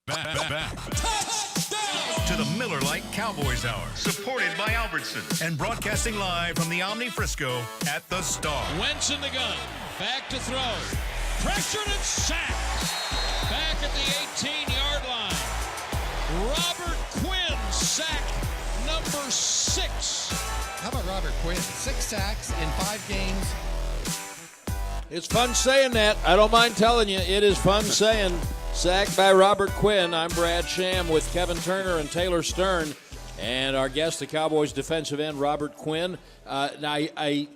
Back to the Miller Lite Cowboys Hour, supported by Albertsons and broadcasting live from the Omni Frisco at the Star. Wentz in the gun, back to throw, pressured and sacked, back at the 18-yard line. Robert Quinn, sack number 6. How about Robert Quinn? 6 sacks in 5 games. It's fun saying that. I don't mind telling you, it is fun saying. Sacked by Robert Quinn. I'm Brad Sham with Kevin Turner and Taylor Stern. And our guest, the Cowboys defensive end, Robert Quinn. Now, I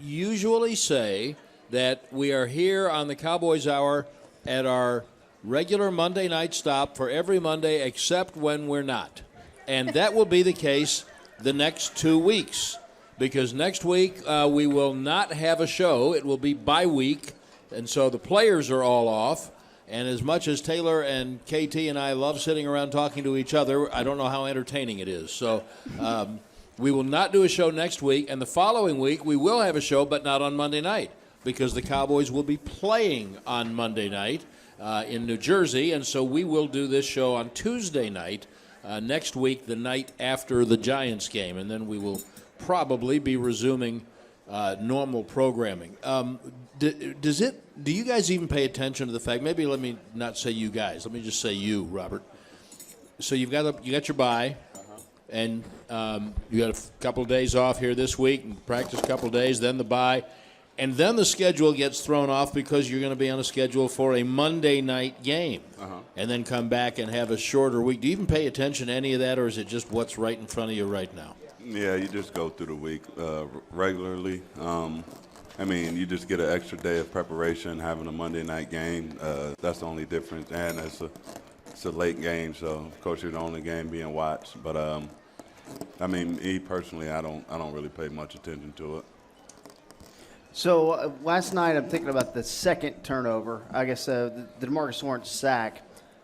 usually say that we are here on the Cowboys Hour at our regular Monday night stop for every Monday except when we're not. And that will be the case the next 2 weeks. Because next week we will not have a show. It will be bye week. And so the players are all off. And as much as Taylor and KT and I love sitting around talking to each other, I don't know how entertaining it is. So we will not do a show next week. And the following week, we will have a show, but not on Monday night, because the Cowboys will be playing on Monday night in New Jersey. And so we will do this show on Tuesday night next week, the night after the Giants game. And then we will probably be resuming normal programming. Do you guys even pay attention to the fact? Maybe let me not say you guys. Let me just say you, Robert. So you got your bye, and you got a couple of days off here this week, and practice a couple of days, then the bye, and then the schedule gets thrown off because you're going to be on a schedule for a Monday night game, and then come back and have a shorter week. Do you even pay attention to any of that, or is it just what's right in front of you right now? Yeah, you just go through the week regularly. I mean, you just get an extra day of preparation having a Monday night game. That's the only difference, and it's a late game, so of course you're the only game being watched. But I mean, me personally, I don't really pay much attention to it. So last night, I'm thinking about the second turnover. I guess the DeMarcus Lawrence sack,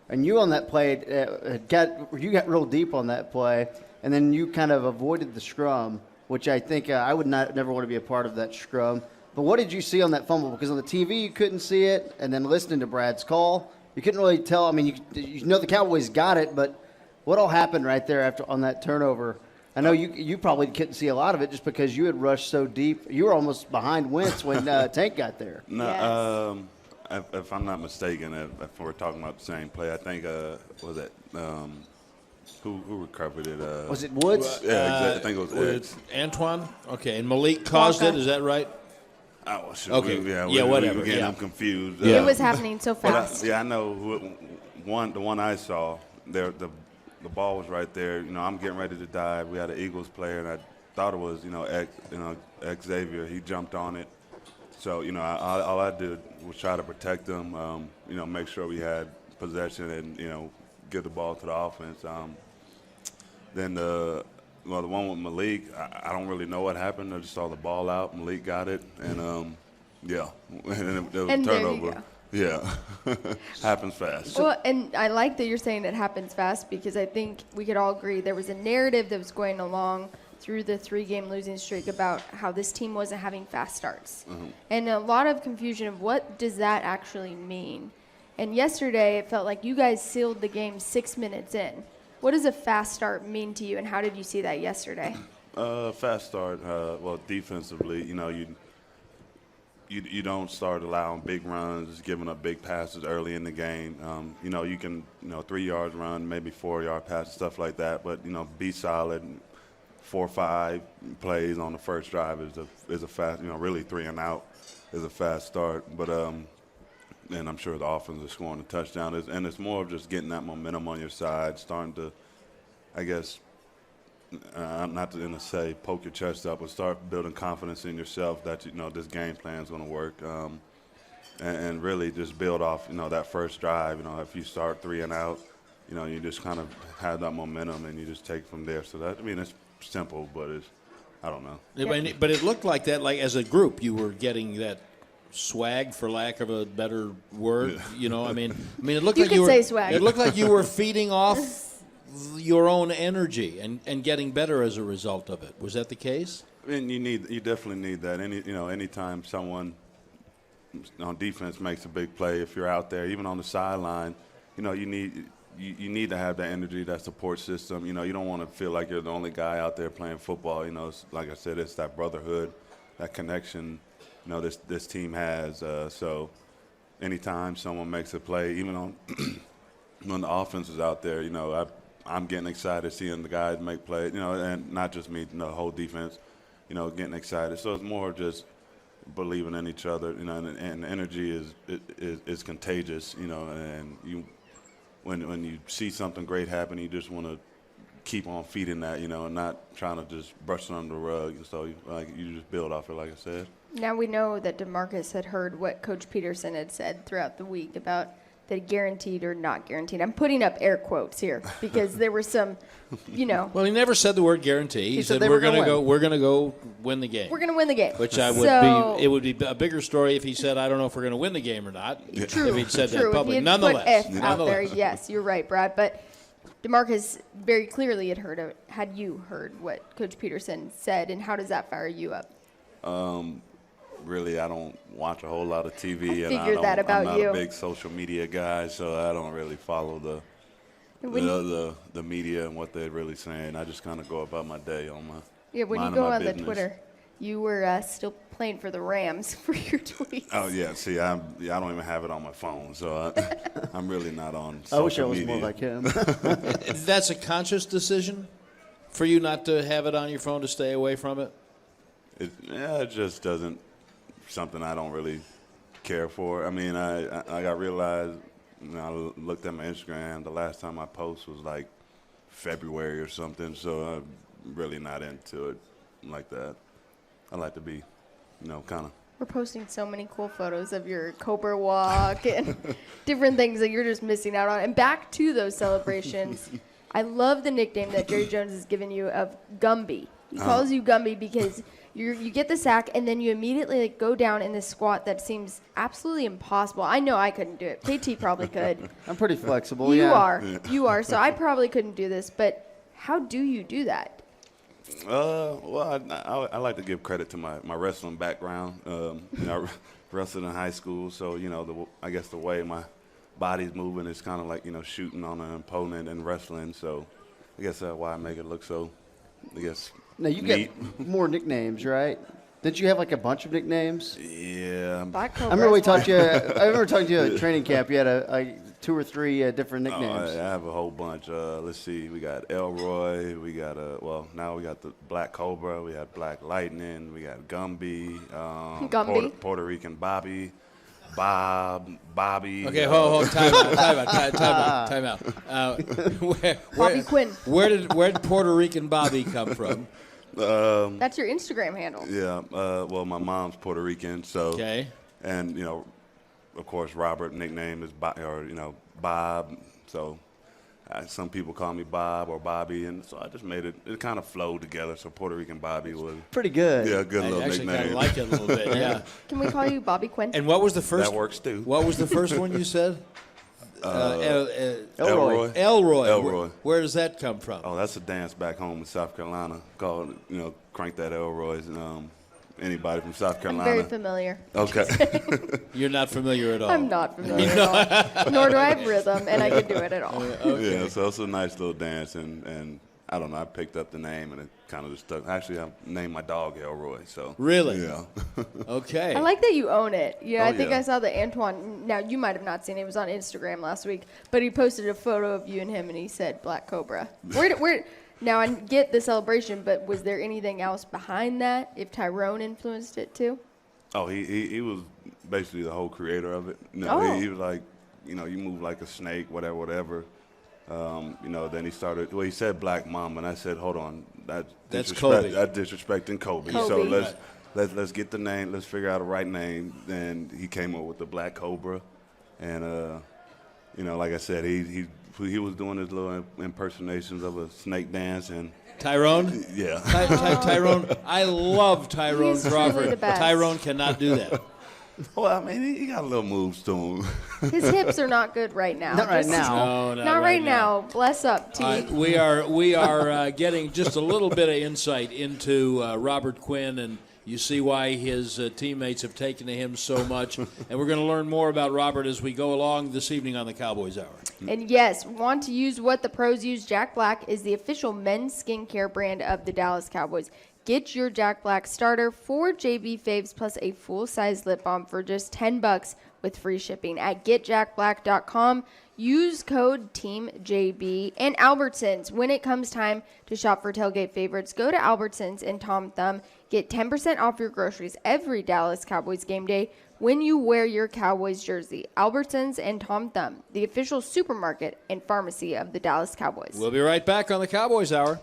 and you on that play you got real deep on that play, and then you kind of avoided the scrum, which I think I would never want to be a part of that scrum. But what did you see on that fumble? Because on the TV you couldn't see it, and then listening to Brad's call, you couldn't really tell. I mean, you know the Cowboys got it, but what all happened right there after on that turnover? I know you probably couldn't see a lot of it just because you had rushed so deep. You were almost behind Wentz when Tank got there. No, yes. If I'm not mistaken, if we're talking about the same play, I think was it who recovered it? Was it Woods? Yeah, exactly. I think it was Woods. Antoine? Okay, and Malik caused it. Is that right? Oh, sure. Okay. Whatever. Again, I'm confused. It was happening so fast. I know the one I saw. The ball was right there. You know, I'm getting ready to dive. We had an Eagles player, and I thought it was Xavier. He jumped on it. So all I did was try to protect him. Make sure we had possession and get the ball to the offense. Then the one with Malik, I don't really know what happened. I just saw the ball out. Malik got it, and and it was a turnover. Yeah, happens fast. Well, and I like that you're saying it happens fast, because I think we could all agree there was a narrative that was going along through the 3-game losing streak about how this team wasn't having fast starts. And a lot of confusion of what does that actually mean. And yesterday it felt like you guys sealed the game 6 minutes in. What does a fast start mean to you, and how did you see that yesterday? Fast start, defensively, you don't start allowing big runs, giving up big passes early in the game. You can 3-yard run, maybe 4-yard pass, stuff like that, but be solid. 4 or 5 plays on the first drive is a fast, really 3 and out is a fast start. But and I'm sure the offense is scoring a touchdown. And it's more of just getting that momentum on your side, starting to, I guess, I'm not going to say poke your chest up, but start building confidence in yourself that, this game plan is going to work. And really just build off, that first drive. If you start 3 and out, you just kind of have that momentum and you just take from there. So it's simple, but I don't know. Yeah, but it looked like that, like as a group, you were getting that swag, for lack of a better word. Yeah. I mean, it looked You like could say swag. It looked like you were feeding off your own energy and getting better as a result of it. Was that the case? I mean, you definitely need that. Anytime someone on defense makes a big play, if you're out there, even on the sideline, you need you need to have that energy, that support system. You know, you don't want to feel like you're the only guy out there playing football. You know, it's, like I said, it's that brotherhood, that connection, you know, this team has. So anytime someone makes a play, even on when the offense is out there, you know, I'm getting excited seeing the guys make plays, you know, and not just me, you know, the whole defense, you know, getting excited. So it's more just believing in each other, you know, and the energy is contagious, you know, and when you see something great happen, you just want to keep on feeding that, you know, and not trying to just brush it under the rug. So you just build off it, like I said. Now we know that DeMarcus had heard what Coach Peterson had said throughout the week about the guaranteed or not guaranteed. I'm putting up air quotes here because there were some, you know. Well, he never said the word guarantee. He said they we're were gonna going to go win the game. We're going to win the game. Which it would be a bigger story if he said, I don't know if we're going to win the game or not. True. If he'd said True. that If publicly. he had Nonetheless. put F out there, yes, you're right, Brad. But DeMarcus very clearly had you heard what Coach Peterson said, and how does that fire you up? Really, I don't watch a whole lot of TV, I and figured that about I'm not you. a big social media guy, so I don't really follow the media and what they're really saying. I just kind of go about my day on my When you go on the Twitter, you were still playing for the Rams for your tweets. Oh yeah, see, I don't even have it on my phone, so I'm really not on social media. I wish I was more like him. That's a conscious decision for you not to have it on your phone, to stay away from it? It just doesn't. Something I don't really care for. I mean, I realized, you know, I looked at my Instagram. The last time I posted was like February or something, so I'm really not into it like that. I like to be, you know, kind of. We're posting so many cool photos of your Cobra walk and different things that you're just missing out on. And back to those celebrations, I love the nickname that Jerry Jones has given you of Gumby. He calls you Gumby because you get the sack and then you immediately go down in this squat that seems absolutely impossible. I know I couldn't do it. KT probably could. I'm pretty flexible. You yeah. you are. So I probably couldn't do this. But how do you do that? Well, I like to give credit to my wrestling background. You know, I wrestled in high school, so you know, I guess the way my body's moving is kind of like, you know, shooting on an opponent and wrestling. So I guess that's why I make it look so, I guess. Now you neat. get more nicknames, right? Did you have like a bunch of nicknames? Yeah. Black I Cobra remember we is one. talked to you. I remember talking to you at training camp. You had a 2 or 3 different nicknames. I have a whole bunch. Let's see. We got Elroy. We got now we got the Black Cobra. We got Black Lightning. We got Gumby. Gumby. Puerto Rican Bobby. Bobby. Okay, hold, time out. Bobby Quinn. Where did Puerto Rican Bobby come from? That's your Instagram handle. Yeah. Well, my mom's Puerto Rican, so. Okay. And you know, of course, Robert nickname is Bob. So some people call me Bob or Bobby, and so I just made it. It kind of flowed together. So Puerto Rican Bobby was Pretty good. a good I little actually nickname. kind of like it a little bit, yeah. Can we call you Bobby Quinn? And what was the first? That works too. What was the first one you said? Elroy. Elroy. Where does that come from? Oh, that's a dance back home in South Carolina called, you know, Crank That Elroy's. Anybody from South I'm Carolina? very familiar. Okay. You're not familiar at all. I'm not familiar at all. Nor do I have rhythm, and I can do it at all. Okay. Yeah, so it's a nice little dance, and I don't know, I picked up the name, and it kind of just stuck. Actually, I named my dog Elroy, so. Really? Yeah. Okay. I like that you own it. Yeah, Oh, I think yeah. I saw that Antoine. Now you might have not seen it. It was on Instagram last week, but he posted a photo of you and him, and he said Black Cobra. Where? Now I get the celebration, but was there anything else behind that? If Tyrone influenced it too? Oh, he was basically the whole creator of it. You know, Oh. he was like, you know, you move like a snake, whatever. You know, then he started. Well, he said Black Mamba, and I said, hold on, That's disrespect, Kobe. that's disrespecting Kobe. Kobe. So let's get the name. Let's figure out a right name. Then he came up with the Black Cobra, and you know, like I said, he was doing his little impersonations of a snake dance, and Tyrone? yeah. Tyrone. I love Tyrone He's truly Crawford. the best. Tyrone cannot do that. Well, I mean, he got little moves to him. His hips are not good right now. Not right Just- now. No, Not right now. Bless up, T. All right, we are getting just a little bit of insight into Robert Quinn and You see why his teammates have taken to him so much. And we're going to learn more about Robert as we go along this evening on the Cowboys Hour. And yes, want to use what the pros use? Jack Black is the official men's skincare brand of the Dallas Cowboys. Get your Jack Black starter, 4 JB faves plus a full-size lip balm for just $10 with free shipping at getjackblack.com. Use code TEAMJB and Albertsons. When it comes time to shop for tailgate favorites, go to Albertsons and Tom Thumb. Get 10% off your groceries every Dallas Cowboys game day when you wear your Cowboys jersey. Albertsons and Tom Thumb, the official supermarket and pharmacy of the Dallas Cowboys. We'll be right back on the Cowboys Hour.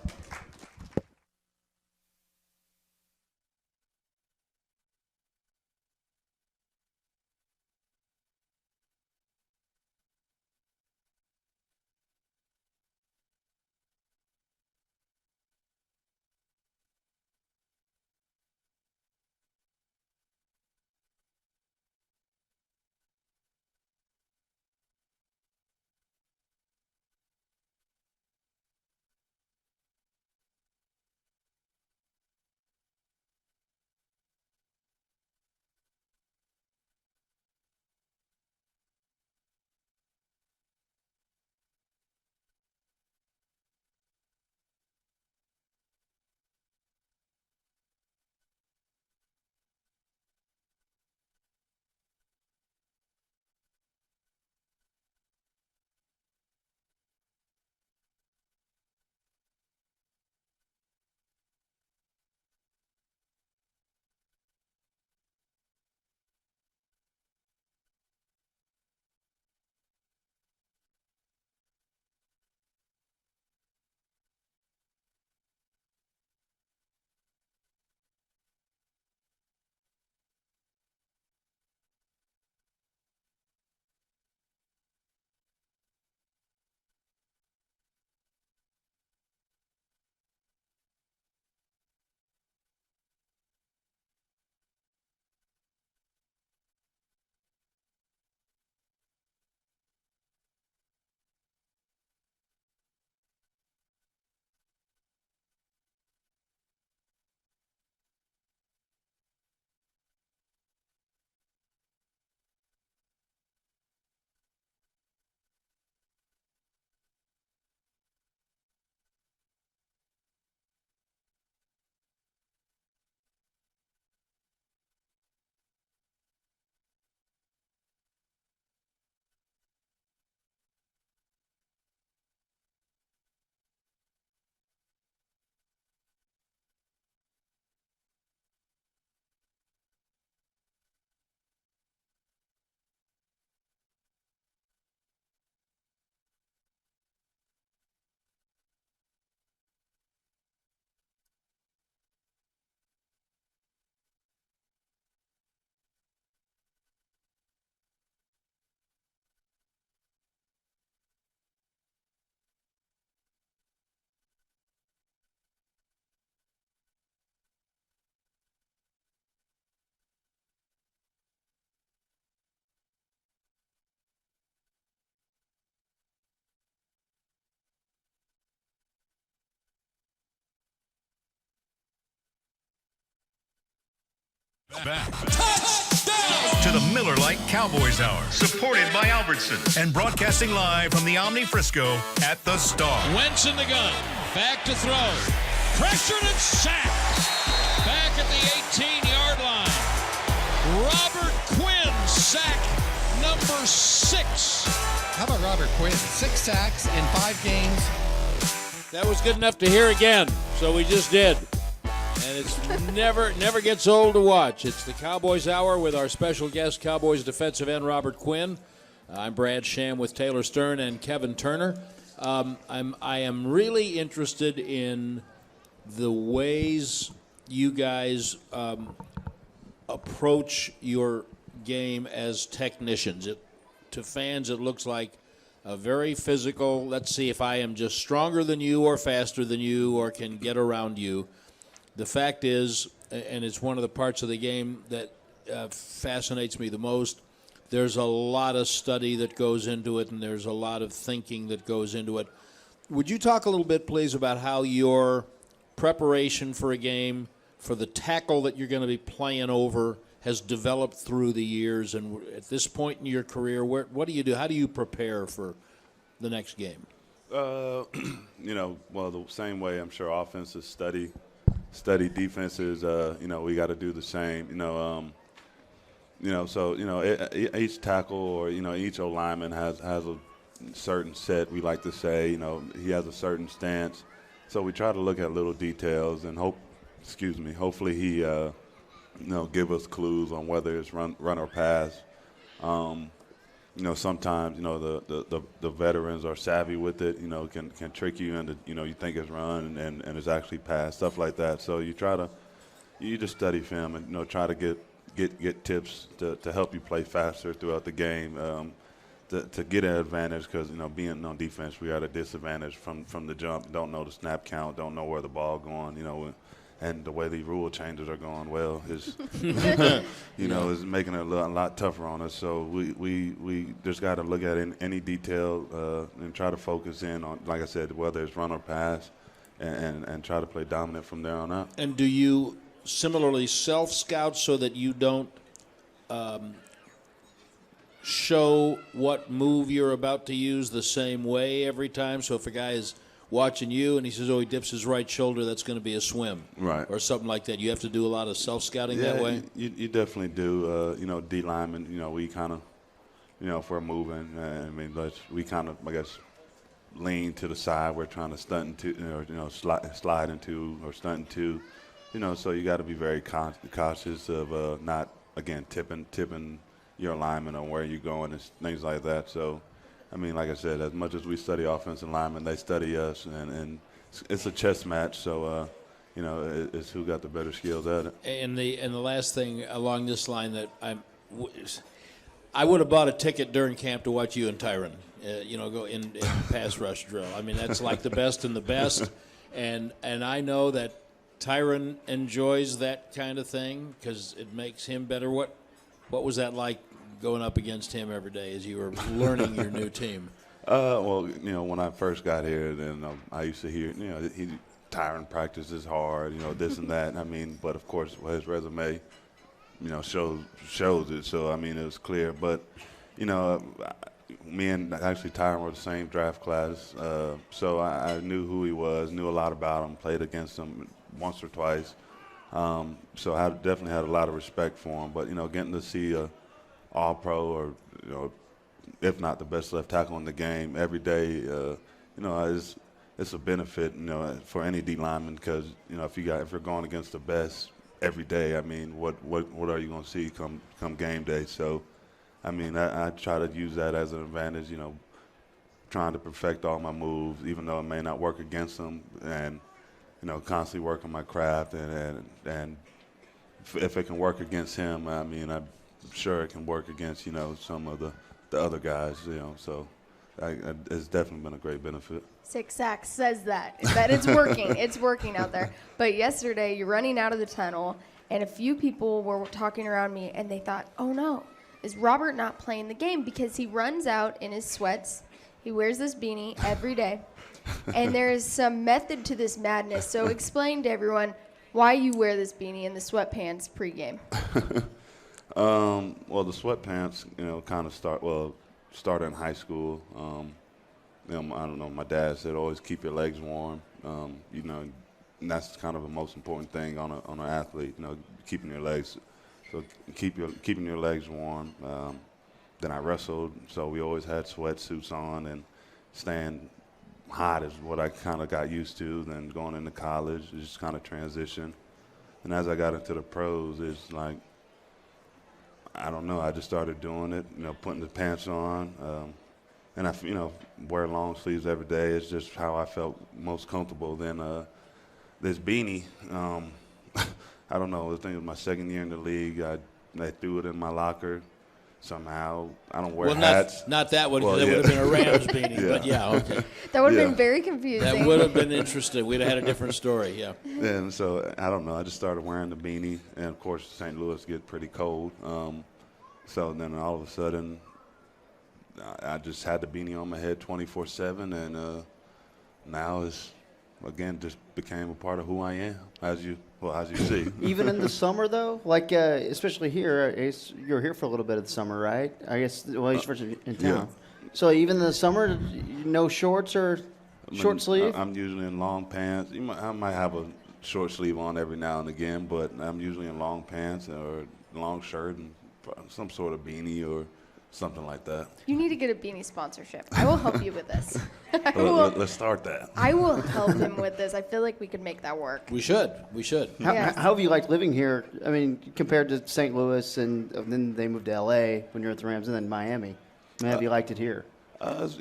Back to the Miller Lite Cowboys Hour, supported by Albertson and broadcasting live from the Omni Frisco at the Star. Wentz in the gun. Back to throw. Pressured and sacked. Back at the 18-yard line. Robert Quinn, sack number 6. How about Robert Quinn? 6 sacks in 5 games. That was good enough to hear again, so we just did. And it's never gets old to watch. It's the Cowboys Hour with our special guest, Cowboys defensive end Robert Quinn. I'm Brad Sham with Taylor Stern and Kevin Turner. I am really interested in the ways you guys approach your game as technicians. To fans, it looks like a very physical, let's see if I am just stronger than you or faster than you or can get around you. The fact is, and it's one of the parts of the game that fascinates me the most, there's a lot of study that goes into it and there's a lot of thinking that goes into it. Would you talk a little bit, please, about how your preparation for a game for the tackle that you're going to be playing over has developed through the years? And at this point in your career, what do you do? How do you prepare for the next game? The same way I'm sure offenses study defenses. We got to do the same. Each tackle or each O lineman has a certain set. We like to say, he has a certain stance. So we try to look at little details and hopefully he give us clues on whether it's run or pass. Sometimes the veterans are savvy with it. Can trick you into you think it's run and it's actually pass, stuff like that. So you just study film and try to get tips to help you play faster throughout the game. To get an advantage, because being on defense, we are at a disadvantage from the jump. Don't know the snap count, don't know where the ball going. And the way the rule changes are going, is is making it a lot tougher on us. So we just got to look at any detail and try to focus in on, like I said, whether it's run or pass, and try to play dominant from there on out. And do you similarly self-scout so that you don't show what move you're about to use the same way every time? So if a guy is watching you and he says, he dips his right shoulder, that's going to be a swim. Right. Or something like that. You have to do a lot of self-scouting that way? You definitely do. D linemen, we kind of, if we're moving, we kind of, I guess, lean to the side. We're trying to stunt into, slide into or stunt into. So you got to be very cautious of not, again, tipping your alignment on where you're going and things like that. So, like I said, as much as we study offensive linemen, they study us, and it's a chess match. So, it's who got the better skills at it. And the last thing along this line that I would have bought a ticket during camp to watch you and Tyron, go in pass rush drill. That's like the best and the best, and I know that Tyron enjoys that kind of thing because it makes him better. What was that like going up against him every day as you were learning your new team? When I first got here, then I used to hear, Tyron practices hard, this and that. But of course, his resume, shows it. So it was clear. But me and actually Tyron were the same draft class, so I knew who he was, knew a lot about him, played against him once or twice. So I definitely had a lot of respect for him. But, getting to see a all-pro or, if not the best left tackle in the game every day, it's a benefit, for any D lineman because, if you're going against the best every day, what are you going to see come game day? So, I try to use that as an advantage, trying to perfect all my moves, even though it may not work against them, and constantly working my craft, and if it can work against him, I'm sure it can work against some of the other guys, So it's definitely been a great benefit. 6 sacks says that it's working. It's working out there. But yesterday, you're running out of the tunnel, and a few people were talking around me, and they thought, "Oh no, is Robert not playing the game?" Because he runs out in his sweats. He wears this beanie every day. And there is some method to this madness. So explain to everyone why you wear this beanie and the sweatpants pregame. The sweatpants, kind of started in high school. I don't know, my dad said always keep your legs warm. And that's kind of the most important thing on an athlete, keeping your legs. So keeping your legs warm. Then I wrestled, so we always had sweatsuits on, and staying hot is what I kind of got used to. Then going into college, just kind of transition. And as I got into the pros, it's like, I don't know, I just started doing it, putting the pants on. And I, wear long sleeves every day. It's just how I felt most comfortable. Then this beanie, I don't know, I think it was my second year in the league. I threw it in my locker. Somehow, I don't wear hats. Not that one, because that would have been a Rams beanie, but okay. That would have been very confusing. That would have been interesting. We'd have had a different story, yeah. And so, I don't know, I just started wearing the beanie, and of course, St. Louis gets pretty cold. So then all of a sudden, I just had the beanie on my head 24/7, and now it's again, just became a part of who I am, as you see. Even in the summer, though, like especially here, you're here for a little bit of the summer, right? I guess. Well, he's first in town. Yeah. So even in the summer, no shorts or short sleeve. I'm usually in long pants. I might have a short sleeve on every now and again, but I'm usually in long pants or long shirt and some sort of beanie or something like that. You need to get a beanie sponsorship. I will help you with this. Let's start that. I will help him with this. I feel like we could make that work. We should. Yes. How have you liked living here? I mean, compared to St. Louis, and then they moved to L.A. when you're at the Rams, and then Miami. I mean, have you liked it here? It's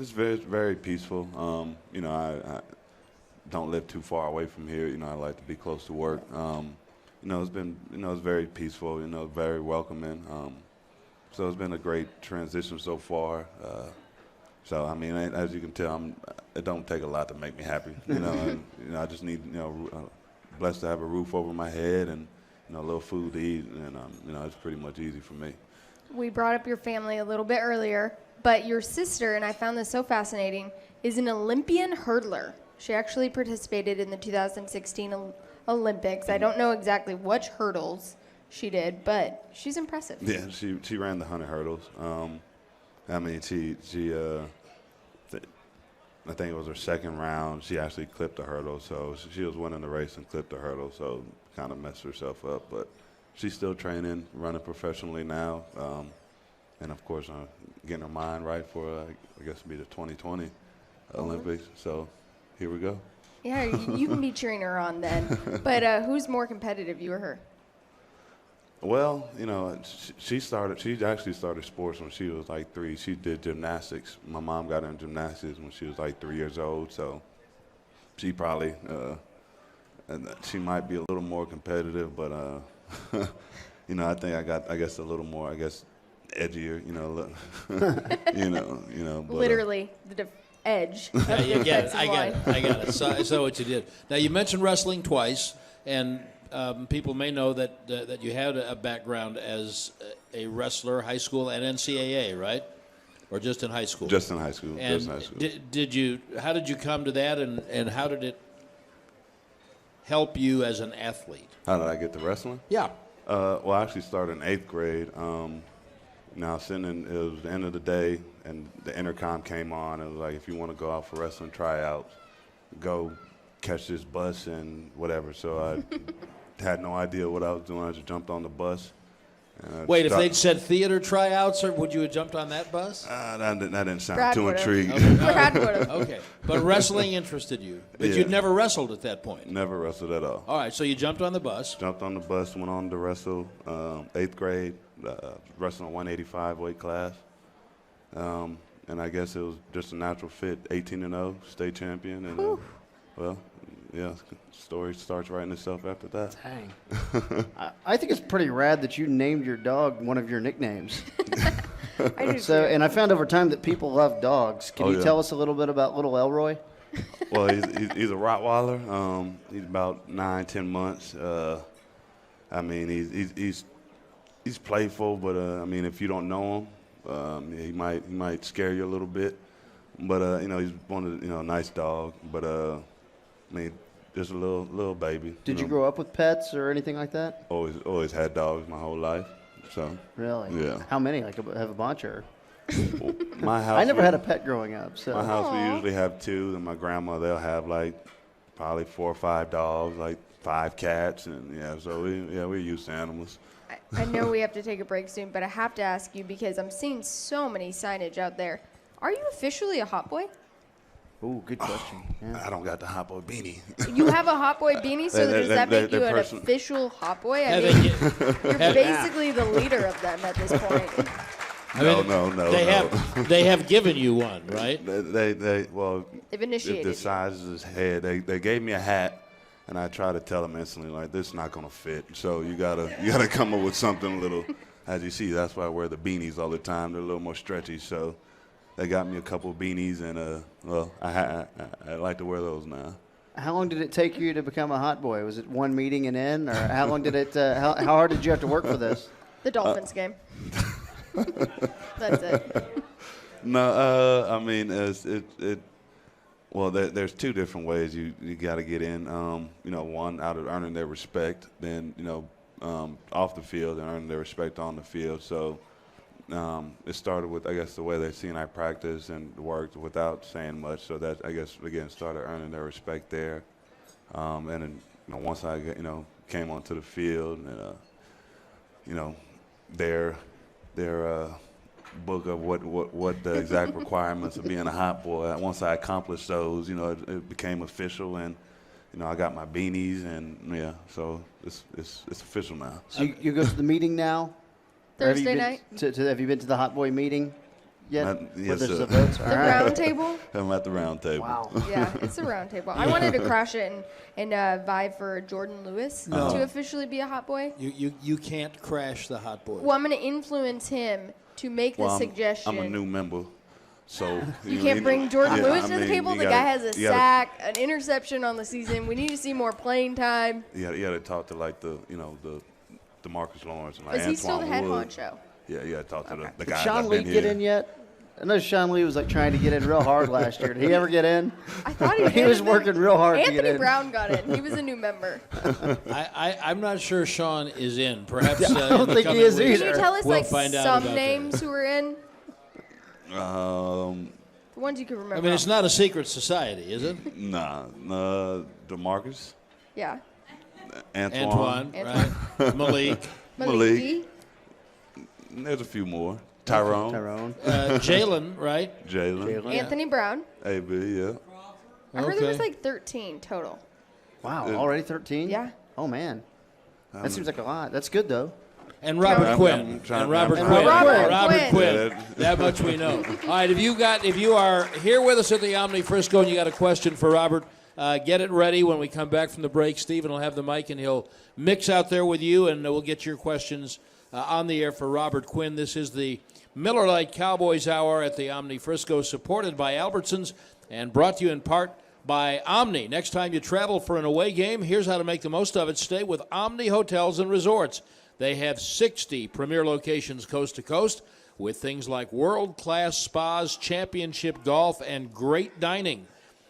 very, very peaceful. I don't live too far away from here. I like to be close to work. It's been, it's very peaceful. Very welcoming. So it's been a great transition so far. So I mean, as you can tell, it don't take a lot to make me happy. And, I just need, blessed to have a roof over my head and a little food to eat, and it's pretty much easy for me. We brought up your family a little bit earlier, but your sister, and I found this so fascinating, is an Olympian hurdler. She actually participated in the 2016 Olympics. I don't know exactly which hurdles she did, but she's impressive. Yeah, she ran the 100 hurdles. I mean, I think it was her second round. She actually clipped the hurdle, so she was winning the race and clipped the hurdle, so kind of messed herself up. But she's still training, running professionally now, and of course, getting her mind right for I guess it'll be the 2020 Olympics. So here we go. Yeah, you can be cheering her on then. But who's more competitive, you or her? Well, she actually started sports when she was like 3. She did gymnastics. My mom got into gymnastics when she was like 3 years old, so she probably, she might be a little more competitive, but, I think I guess a little more, edgier, But, Literally, the edge. Yeah, you get it. I got it. So I saw what you did. Now, you mentioned wrestling twice, and people may know that you had a background as a wrestler, high school and NCAA, right? Or just in high school? Just in high school. And just in high school. How did you come to that, and how did it help you as an athlete? How did I get to wrestling? Yeah. Well, I actually started in 8th grade. Now, it was the end of the day, and the intercom came on. It was like, if you want to go out for wrestling tryouts, go catch this bus and whatever. So I had no idea what I was doing. I just jumped on the bus. Wait, if they'd said theater tryouts, or would you have jumped on that bus? That didn't sound Brad too would've. intriguing. Brad would have. Okay. But wrestling interested you. But Yeah. you'd never wrestled at that point. Never wrestled at all. All right, so you jumped on the bus. Jumped on the bus, went on to wrestle 8th grade, wrestling 185 weight class. And I guess it was just a natural fit, 18-0, state champion. And, well, yeah, story starts writing itself after that. Dang. I think it's pretty rad that you named your dog one of your nicknames. I do So, too. and I found over time that people love dogs. Can Oh, you yeah. tell us a little bit about little Elroy? Well, he's a Rottweiler. He's about 9-10 months. I mean, he's playful, but I mean, if you don't know him, he might scare you a little bit. But he's one of the, nice dog. But I mean, just a little baby. Did you grow up with pets or anything like that? Always had dogs my whole life. So Really? Yeah. How many? Like have a bunch or? my house. I never had a pet growing up. So My house, Aw. we usually have 2, and my grandma, they'll have like probably 4 or 5 dogs, like 5 cats, and so we're used to animals. I know we have to take a break soon, but I have to ask you because I'm seeing so many signage out there. Are you officially a hot boy? Ooh, good question. Yeah. I don't got the hot boy beanie. You have a hot boy beanie, so does that make you an official hot boy? I mean, you're basically the leader of them at this point. No. They have given you one, right? Well, They've initiated the you. size of his head. They gave me a hat, and I tried to tell them instantly, like, this is not gonna fit. So you gotta come up with something a little. As you see, that's why I wear the beanies all the time. They're a little more stretchy. So they got me a couple of beanies, and I like to wear those now. How long did it take you to become a hot boy? Was it one meeting and in, or how long did it? How hard did you have to work for this? The Dolphins game. That's it. No, I mean, Well, there's two different ways you got to get in. One out of earning their respect, then off the field and earning their respect on the field. So it started with, I guess, the way they've seen I practice and worked without saying much. So that, I guess, again, started earning their respect there. And then once I came onto the field and their book of what the exact requirements of being a hot boy. Once I accomplished those, it became official, and I got my beanies, and so it's official now. So you go to the meeting now? Thursday night. Have you been to the hot boy meeting yet? Yes, there's sir. the votes? The round table. I'm at the round table. Wow. Yeah, it's a round table. I wanted to crash it and vie for Jordan Lewis to officially be a hot boy. You can't crash the hot boy. Well, I'm going to influence him to make the suggestion. I'm a new member, so you can't bring Jordan Lewis to the table. The guy has a you sack, an interception on the season. We need to see more playing time. You got to talk to the DeMarcus Lawrence and Is Antoine he still the head Wood. honcho? Yeah, you got to talk to the Did guys. Sean that Lee been get here. in yet? I know Sean Lee was trying to get in real hard last year. Did he ever get in? I thought he, He was working real hard to get Anthony in. Brown got in. He was a new member. I'm not sure Sean is in. Perhaps I don't in the think he coming is weeks, Can you tell us we'll find out some about names who were in? Um, The ones you can remember. that. I mean, it's not a secret society, is it? nah, DeMarcus, Yeah. Antoine, right? Malik, Malik. D. There's a few more. Tyrone. Jalen, right? Jalen. Anthony Brown. AB, yeah. I heard there was Okay. like 13 total. Wow, already 13? Yeah. Oh, man. That seems like a lot. That's good, though. And Robert I'm Quinn. trying- And Robert I'm Quinn. trying- Robert Quinn. Yeah, That much we know. All right, if you are here with us at the Omni Frisco and you got a question for Robert, get it ready when we come back from the break. Stephen will have the mic and he'll mix out there with you, and we'll get your questions on the air for Robert Quinn. This is the Miller Lite Cowboys Hour at the Omni Frisco, supported by Albertsons and brought to you in part by Omni. Next time you travel for an away game, here's how to make the most of it. Stay with Omni Hotels and Resorts. They have 60 premier locations coast to coast with things like world-class spas, championship golf, and great dining.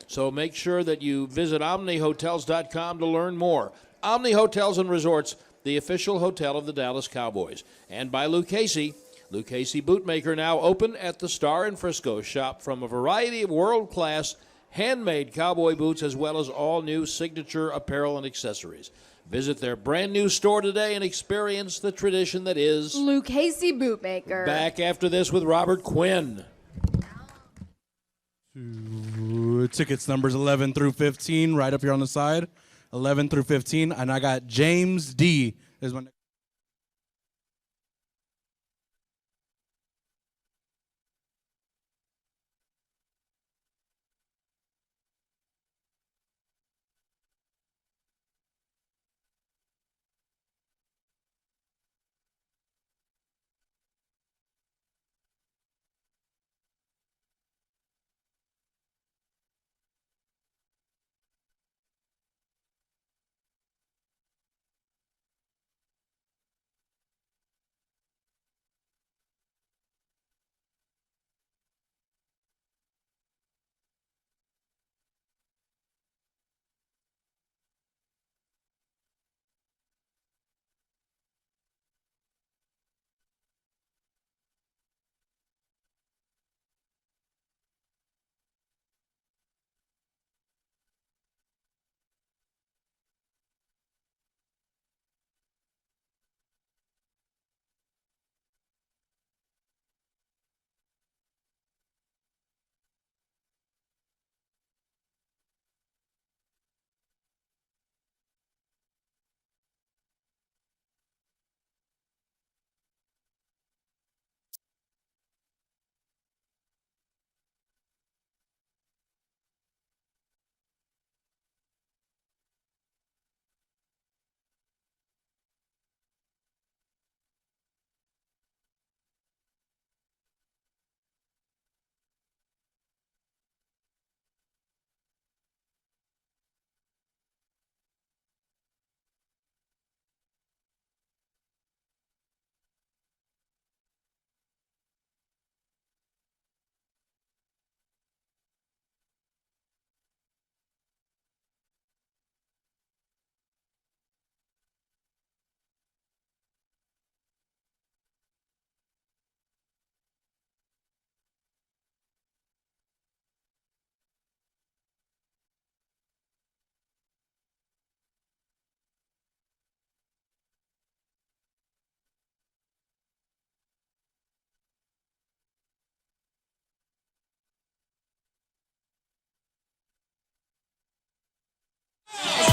So make sure that you visit OmniHotels.com to learn more. Omni Hotels and Resorts, the official hotel of the Dallas Cowboys. And by Lou Casey. Lou Casey Bootmaker, now open at the Star in Frisco. Shop from a variety of world-class handmade cowboy boots as well as all new signature apparel and accessories. Visit their brand new store today and experience the tradition that is Lou Casey Bootmaker. Back after this with Robert Quinn. Tickets numbers 11 through 15, right up here on the side. 11 through 15, and I got James D. is my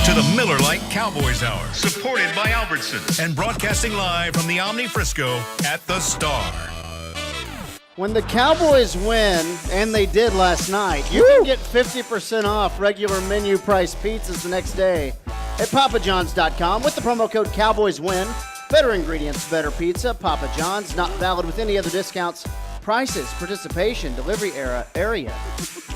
to the Miller Lite Cowboys Hour, supported by Albertson and broadcasting live from the Omni Frisco at the Star. When the Cowboys win, and they did last night, you can get 50% off regular menu price pizzas the next day at papajohns.com with the promo code CowboysWin. Better ingredients, better pizza. Papa John's, not valid with any other discounts. Prices, participation, delivery area,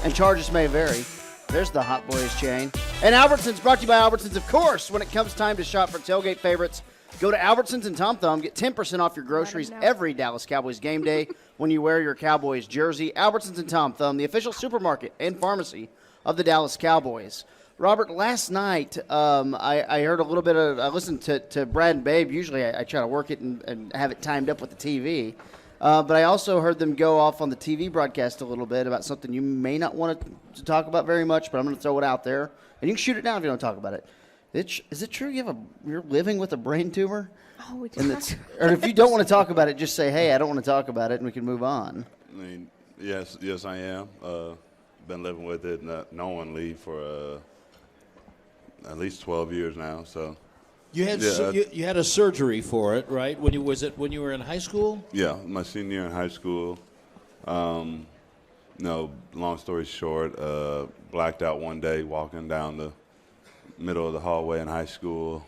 and charges may vary. There's the Hot Boys chain. And Albertsons, brought to you by Albertsons, of course. When it comes time to shop for tailgate favorites, go to Albertsons and Tom Thumb. Get 10% off your groceries every Dallas Cowboys game day when you wear your Cowboys jersey. Albertsons and Tom Thumb, the official supermarket and pharmacy of the Dallas Cowboys. Robert, last night I heard a little bit of – I listened to Brad and Babe. Usually I try to work it and have it timed up with the TV. But I also heard them go off on the TV broadcast a little bit about something you may not want to talk about very much, but I'm going to throw it out there. And you can shoot it down if you don't talk about it. Is it true you're living with a brain tumor? Oh, we And did. or if you don't want to talk about it, just say, hey, I don't want to talk about it, and we can move on. I mean, yes, I am. Been living with it knowingly for at least 12 years now. So You had you had a surgery for it, right? When you were in high school? yeah, my senior year in high school. No, long story short, blacked out one day walking down the middle of the hallway in high school.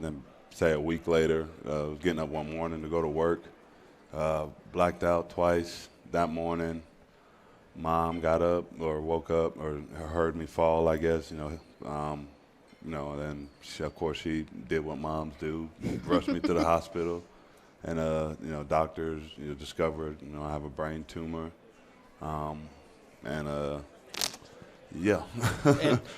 Then, say a week later, was getting up one morning to go to work. Blacked out twice that morning. Mom got up or woke up or heard me fall, I guess, and then of course she did what moms do, rushed me to the hospital, and doctors discovered I have a brain tumor, yeah.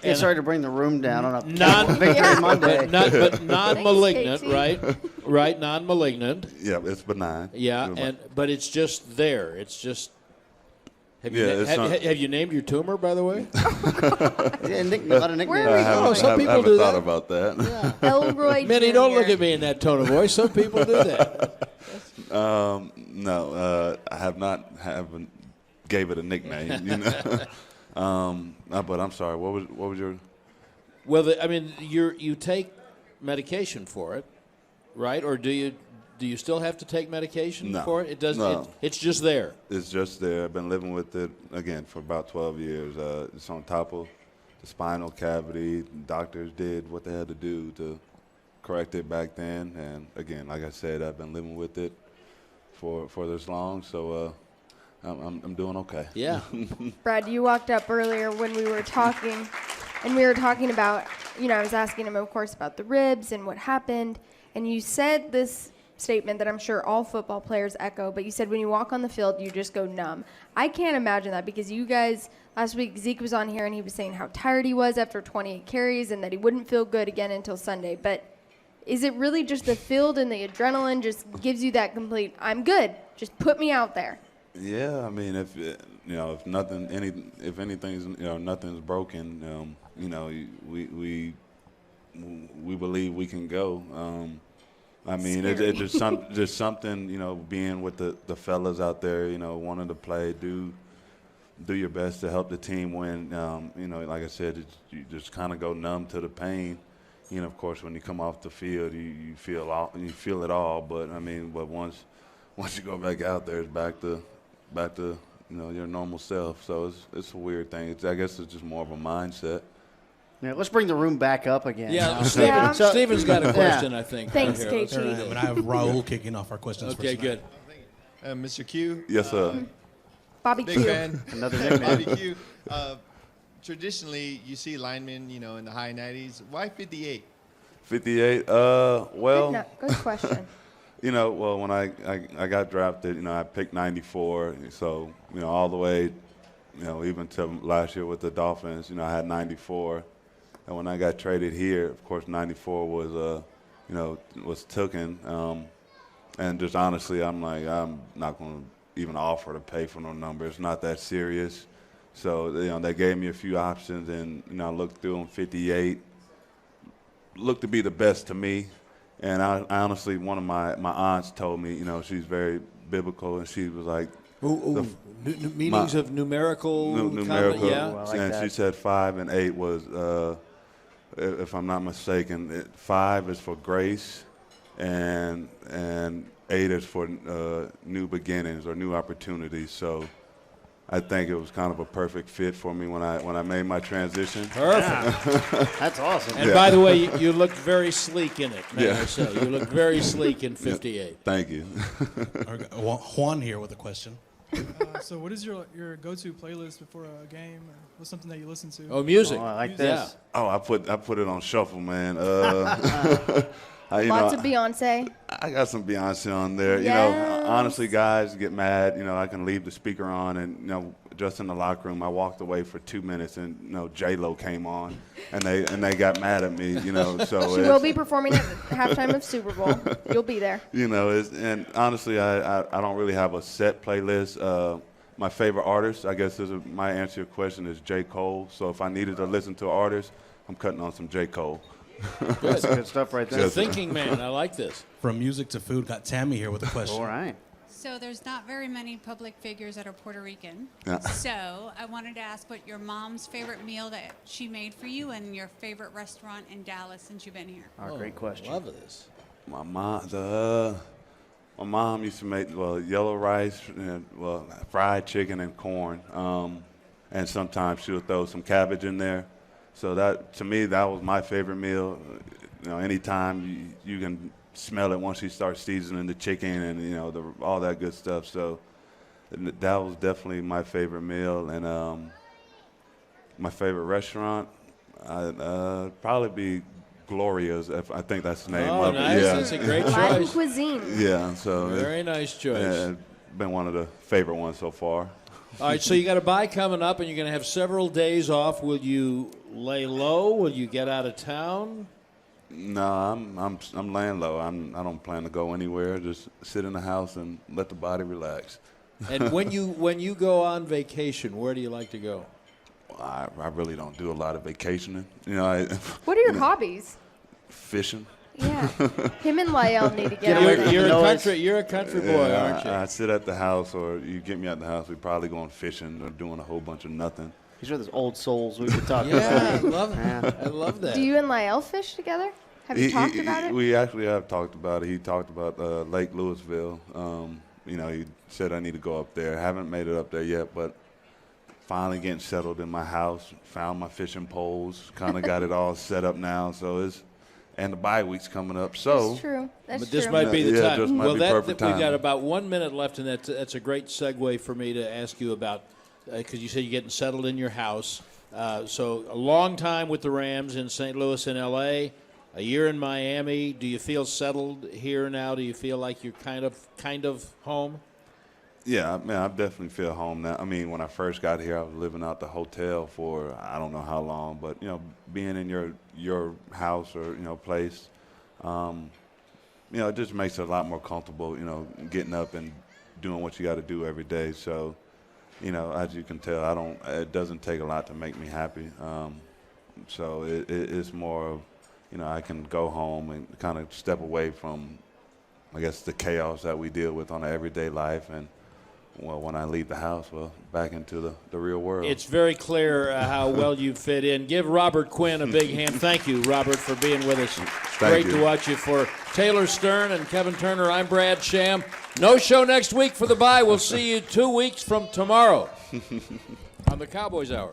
And sorry to bring the room down on a Non- Victory Monday. but non-malignant, Thanks, right? Right, non-malignant. Yeah, it's benign. Yeah, but it's just there. It's just. Have you named your tumor, by the way? Yeah, a lot of nicknames. Where are we I going? some haven't, people haven't do thought that. about that. Elroy Minnie, don't Jr. look at me in that tone of voice. Some people do that. No, I haven't gave it a nickname. But I'm sorry. What was your? Well, you take medication for it, right? Or do you still have to take medication No. for it? It does. No. It's just there. It's just there. I've been living with it again for about 12 years. It's on top of the spinal cavity. Doctors did what they had to do to correct it back then, and again, like I said, I've been living with it for this long. So. I'm doing okay. Yeah. Brad, you walked up earlier when we were talking, and we were talking about, I was asking him, of course, about the ribs and what happened, and you said this statement that I'm sure all football players echo, but you said when you walk on the field, you just go numb. I can't imagine that because you guys, last week, Zeke was on here, and he was saying how tired he was after 28 carries and that he wouldn't feel good again until Sunday, but is it really just the field and the adrenaline just gives you that complete, I'm good, just put me out there? Yeah, I mean, if anything's nothing's broken, we believe we can go. I mean, it's just something, being with the fellas out there, wanting to play, do your best to help the team win. Like I said, you just kind of go numb to the pain. Of course, when you come off the field, you feel it all. But I mean, once you go back out there, it's back to your normal self. So it's a weird thing. I guess it's just more of a mindset. Yeah, let's bring the room back up again. Yeah, Yeah. Steven's got a question, I think. Thanks, right here. KT. And I have Raul kicking off our questions. for Okay, tonight. good. Mr. Q. Yes, sir. Bobby Big Q. fan. Another nickname. Bobby Q. Traditionally, you see linemen, in the high 90s. Why 58? 58. Good question. Well, when I got drafted, I picked 94. So, all the way, even to last year with the Dolphins, I had 94. And when I got traded here, of course, 94 was taken. And just honestly, I'm like, I'm not going to even offer to pay for no number. It's not that serious. So, they gave me a few options, and, I looked through them. 58 looked to be the best to me. And I honestly, one of my aunts told me, she's very biblical, and she was like, Meanings of numerical. numerical, Yeah. I like and that. she said 5 and 8 was if I'm not mistaken, 5 is for grace, and 8 is for new beginnings or new opportunities. So I think it was kind of a perfect fit for me when I made my transition. Perfect. That's awesome. And by the way, you looked very sleek in it, may I say. You looked very sleek in 58. Thank you. Juan here with a question. So what is your go-to playlist before a game, or what's something that you listen to? Oh, music. Oh, I like this. Oh, I put it on shuffle, man. Lots of Beyonce. I got some Beyonce on there. Yes. You know, honestly, guys get mad. You know, I can leave the speaker on, and you know, just in the locker room, I walked away for 2 minutes, and you know, J-Lo came on, and they got mad at me. You know, so She will be performing at halftime of Super Bowl. You'll be there. You know, and honestly, I don't really have a set playlist. My favorite artist, I guess, my answer to your question is J. Cole. So if I needed to listen to an artist, I'm cutting on some J. Cole. That's good stuff right there. The thinking man. I like this. From music to food, got Tammy here with a question. All right. So there's not very many public figures that are Puerto Rican. Yeah. So I wanted to ask what your mom's favorite meal that she made for you and your favorite restaurant in Dallas since you've been here. Oh, great question. Love this. My mom used to make yellow rice and fried chicken and corn, and sometimes she would throw some cabbage in there. So that, to me, that was my favorite meal. You know, anytime you can smell it once you start seasoning the chicken and you know all that good stuff. So that was definitely my favorite meal. And my favorite restaurant, probably be Gloria's. I think that's the name Oh, of nice. it. Yeah. That's a great Latin choice. cuisine. Yeah. So Very nice choice. it's been one of the favorite ones so far. All right, so you got a bye coming up, and you're going to have several days off. Will you lay low? Will you get out of town? No, I'm laying low. I don't plan to go anywhere. Just sit in the house and let the body relax. And when you go on vacation, where do you like to go? I really don't do a lot of vacationing. You know, What are your hobbies? fishing. Yeah. Him and Lyle need to get on that. You're a country boy, aren't you? I sit at the house, or you get me at the house. We probably going fishing or doing a whole bunch of nothing. These are those old souls we've been talking Yeah, I about. love it. I love that. Do you and Lyle fish together? Have you talked about it? We actually have talked about it. He talked about Lake Louisville. You know, he said I need to go up there. Haven't made it up there yet, but finally getting settled in my house. Found my fishing poles. Kind of got it all set up now. So and the bye week's coming up. So That's true. That's But this true. might be the Yeah, time. this might well, be that perfect we've got timing. about 1 minute left, and that's a great segue for me to ask you about, because you said you're getting settled in your house. So a long time with the Rams in St. Louis and L.A., a year in Miami. Do you feel settled here now? Do you feel like you're kind of home? yeah, I definitely feel home now. I mean, when I first got here, I was living out the hotel for I don't know how long, but you know, being in your house or place, it just makes it a lot more comfortable. You know, getting up and doing what you got to do every day. So, as you can tell, it doesn't take a lot to make me happy. So it's more of, I can go home and kind of step away from, I guess, the chaos that we deal with on an everyday life. And, well, when I leave the house, back into the real world. It's very clear how well you fit in. Give Robert Quinn a big hand. Thank you, Robert, for being with us. Great to watch you. For Taylor Stern and Kevin Turner, I'm Brad Sham. No show next week for the bye. We'll see you 2 weeks from tomorrow on the Cowboys Hour.